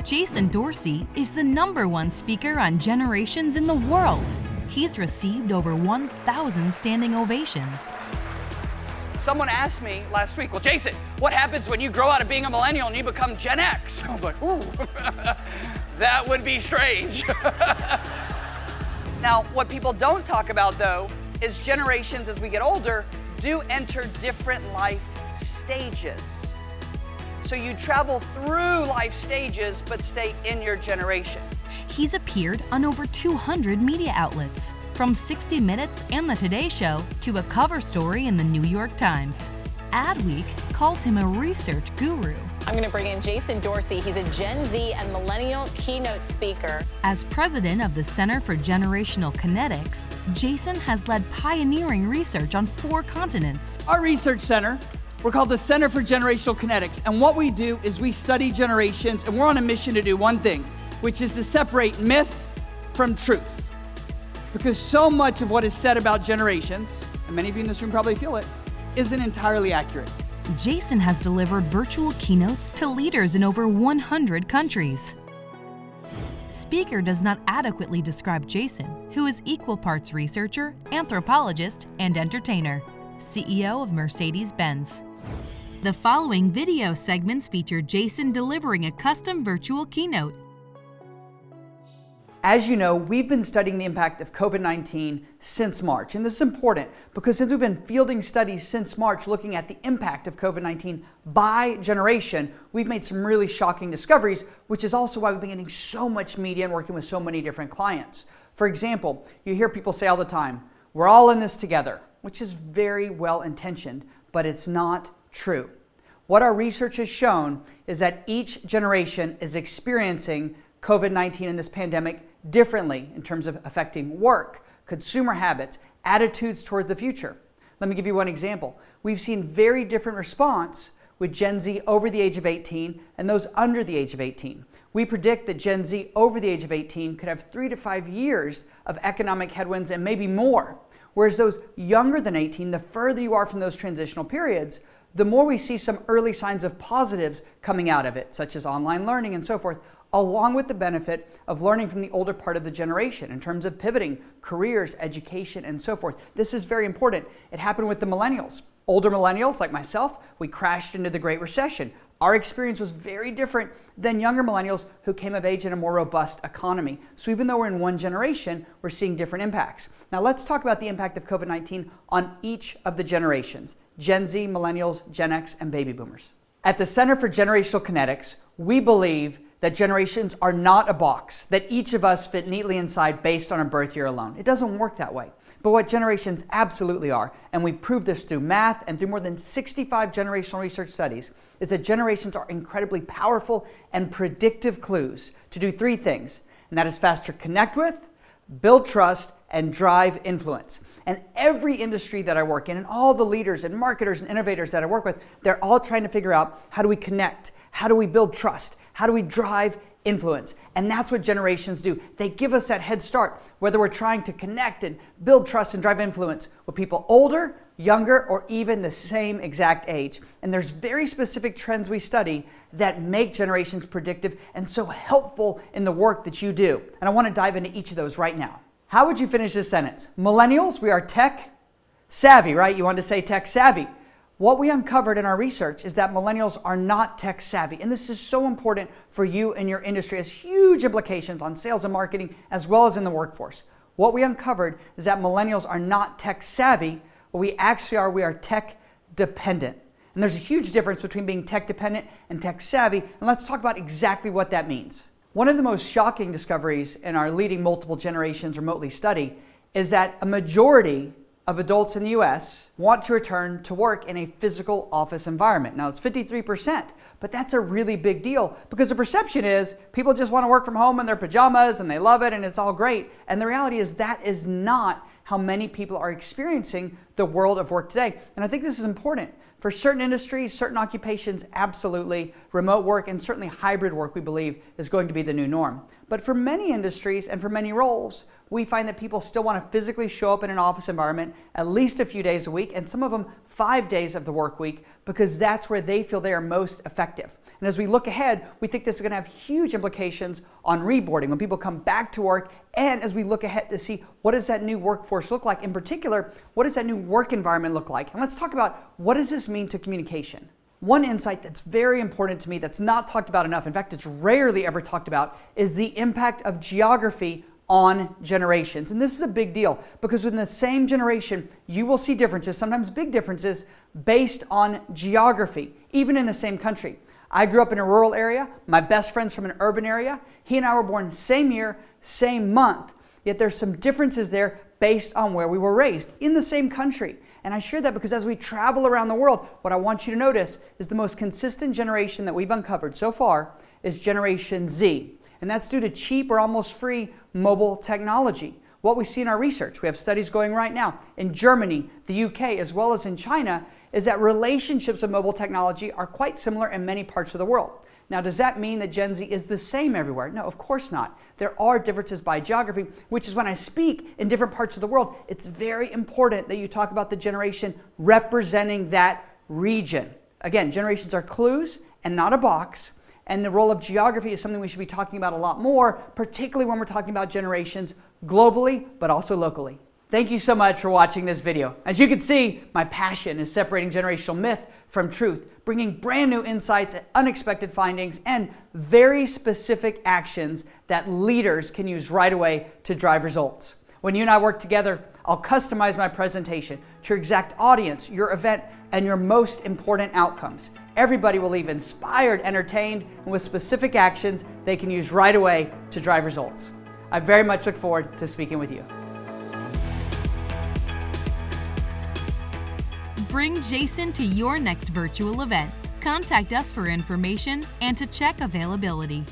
Jason Dorsey is the #1 speaker on generations in the world. He's received over 1,000 standing ovations. Someone asked me last week, well, Jason, what happens when you grow out of being a millennial and you become Gen X? I was like, ooh, that would be strange. Now, what people don't talk about, though, is generations as we get older do enter different life stages. So you travel through life stages, but stay in your generation. He's appeared on over 200 media outlets, from 60 Minutes and The Today Show to a cover story in the New York Times. Adweek calls him a research guru. I'm going to bring in Jason Dorsey. He's a Gen Z and millennial keynote speaker. As president of the Center for Generational Kinetics, Jason has led pioneering research on 4 continents. Our research center, we're called the Center for Generational Kinetics, and what we do is we study generations, and we're on a mission to do one thing, which is to separate myth from truth. Because so much of what is said about generations, and many of you in this room probably feel it, isn't entirely accurate. Jason has delivered virtual keynotes to leaders in over 100 countries. Speaker does not adequately describe Jason, who is equal parts researcher, anthropologist, and entertainer, CEO of Mercedes-Benz. The following video segments feature Jason delivering a custom virtual keynote. As you know, we've been studying the impact of COVID-19 since March. And this is important because since we've been fielding studies since March looking at the impact of COVID-19 by generation, we've made some really shocking discoveries, which is also why we've been getting so much media and working with so many different clients. For example, you hear people say all the time, we're all in this together, which is very well intentioned, but it's not true. What our research has shown is that each generation is experiencing COVID-19 in this pandemic differently in terms of affecting work, consumer habits, attitudes toward the future. Let me give you one example. We've seen very different response with Gen Z over the age of 18 and those under the age of 18. We predict that Gen Z over the age of 18 could have 3 to 5 years of economic headwinds and maybe more. Whereas those younger than 18, the further you are from those transitional periods, the more we see some early signs of positives coming out of it, such as online learning and so forth, along with the benefit of learning from the older part of the generation in terms of pivoting, careers, education, and so forth. This is very important. It happened with the millennials. Older millennials, like myself, we crashed into the Great Recession. Our experience was very different than younger millennials who came of age in a more robust economy. So even though we're in one generation, we're seeing different impacts. Now let's talk about the impact of COVID-19 on each of the generations: Gen Z, millennials, Gen X, and baby boomers. At the Center for Generational Kinetics, we believe that generations are not a box that each of us fit neatly inside based on a birth year alone. It doesn't work that way. But what generations absolutely are, and we prove this through math and through more than 65 generational research studies, is that generations are incredibly powerful and predictive clues to do 3 things, and that is faster connect with, build trust, and drive influence. And every industry that I work in, and all the leaders and marketers and innovators that I work with, they're all trying to figure out, how do we connect? How do we build trust? How do we drive influence? And that's what generations do. They give us that head start, whether we're trying to connect and build trust and drive influence with people older, younger, or even the same exact age. And there's very specific trends we study that make generations predictive and so helpful in the work that you do. And I want to dive into each of those right now. How would you finish this sentence? Millennials, we are tech savvy, right? You wanted to say tech savvy. What we uncovered in our research is that millennials are not tech savvy. And this is so important for you and your industry. It has huge implications on sales and marketing as well as in the workforce. What we uncovered is that millennials are not tech savvy. What we actually are, we are tech dependent. And there's a huge difference between being tech dependent and tech savvy. And let's talk about exactly what that means. One of the most shocking discoveries in our leading multiple generations remotely study is that a majority of adults in the US want to return to work in a physical office environment. Now it's 53%, but that's a really big deal because the perception is people just want to work from home in their pajamas and they love it and it's all great. And the reality is that is not how many people are experiencing the world of work today. And I think this is important. For certain industries, certain occupations, absolutely, remote work and certainly hybrid work, we believe, is going to be the new norm. But for many industries and for many roles, We find that people still want to physically show up in an office environment at least a few days a week, and some of them 5 days of the work week, because that's where they feel they are most effective. And as we look ahead, we think this is going to have huge implications on reboarding when people come back to work, and as we look ahead to see what does that new workforce look like. In particular, what does that new work environment look like? And let's talk about what does this mean to communication. One insight that's very important to me that's not talked about enough, in fact, it's rarely ever talked about, is the impact of geography on generations. And this is a big deal because within the same generation, you will see differences, sometimes big differences, based on geography, even in the same country. I grew up in a rural area. My best friend's from an urban area. He and I were born same year, same month. Yet there's some differences there based on where we were raised in the same country. And I share that because as we travel around the world, what I want you to notice is the most consistent generation that we've uncovered so far is Generation Z. And that's due to cheap or almost free mobile technology. What we see in our research, we have studies going right now in Germany, the UK, as well as in China, is that relationships with mobile technology are quite similar in many parts of the world. Now, does that mean that Gen Z is the same everywhere? No, of course not. There are differences by geography, which is when I speak in different parts of the world, it's very important that you talk about the generation representing that region. Again, generations are clues and not a box, and the role of geography is something we should be talking about a lot more, particularly when we're talking about generations globally, but also locally. Thank you so much for watching this video. As you can see, my passion is separating generational myth from truth, bringing brand new insights, unexpected findings, and very specific actions that leaders can use right away to drive results. When you and I work together, I'll customize my presentation to your exact audience, your event, and your most important outcomes. Everybody will leave inspired, entertained, and with specific actions they can use right away to drive results. I very much look forward to speaking with you. Bring Jason to your next virtual event. Contact us for information and to check availability.